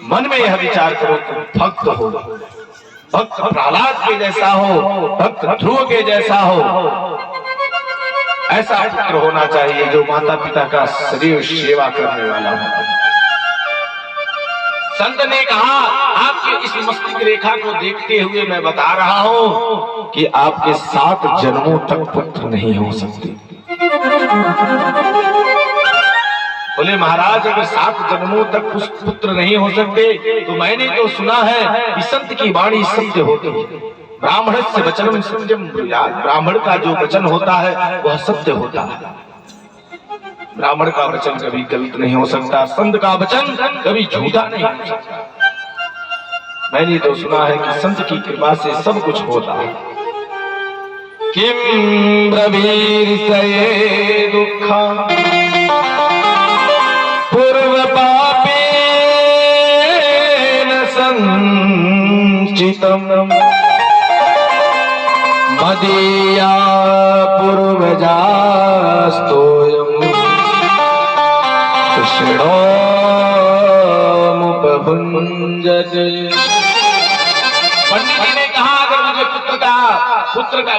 मन में यह विचार करो कि भक्त हो, भक्त प्रहलाद के जैसा हो, भक्त ध्रुव के जैसा हो। ऐसा पुत्र होना चाहिए जो माता पिता का सदैव सेवा करने वाला हो। संत ने कहा, आपकी इस मस्तिष्क रेखा को देखते हुए मैं बता रहा हूं कि आपके 7 जन्मों तक पुत्र नहीं हो सकते। बोले महाराज, अगर 7 जन्मों तक पुत्र नहीं हो सकते तो मैंने तो सुना है कि संत की वाणी सत्य होती है। ब्राह्मण से वचनम सत्यम ब्रूयात्, ब्राह्मण का जो वचन होता है वह सत्य होता है। ब्राह्मण का वचन कभी गलत नहीं हो सकता, संत का वचन कभी झूठा नहीं हो सकता। मैंने तो सुना है कि संत की कृपा से सब कुछ होता है। किम ब्रवीर्षये दुःखा पूर्व पापेन संचितम् मदीया पूर्वजास्तोयम् कृष्णोमुपभुञ्जते। पंडित जी ने कहा, अगर मुझे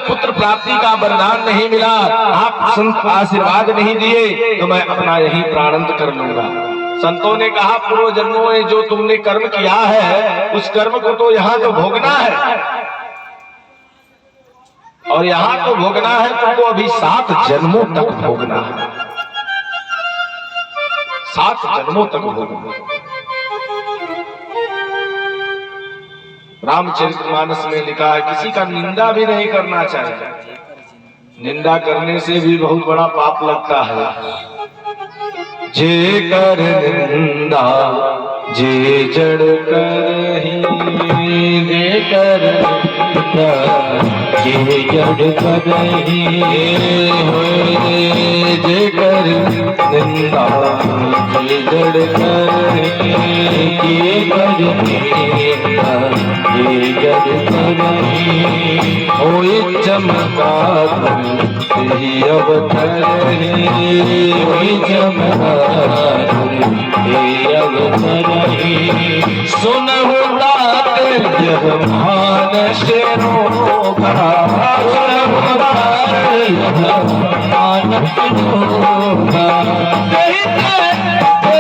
पुत्र प्राप्ति का वरदान नहीं मिला, आप संत आशीर्वाद नहीं दिए तो मैं अपना यही प्राणंत कर लूंगा। संतों ने कहा, पूर्व जन्मों में जो तुमने कर्म किया है उस कर्म को तो यहाँ तो भोगना है, और यहाँ तो भोगना है तुमको अभी 7 जन्मों तक भोगना है, 7 जन्मों तक भोगना। रामचरितमानस में लिखा है, किसी का निंदा भी नहीं करना चाहिए, निंदा करने से भी बहुत बड़ा पाप लगता है। जे कर निंदा जे जड़ करही, जे कर जे जड़ करही, जे कर निंदा जे जड़ करही, जे कर निंदा जे जड़ करही। होई चमत्कार तेरी अवतरही, होई चमत्कार तेरी अवतरही। सुनहु तात यह मानस रोगा, सुनहु तात यह मानस रोगा। कहते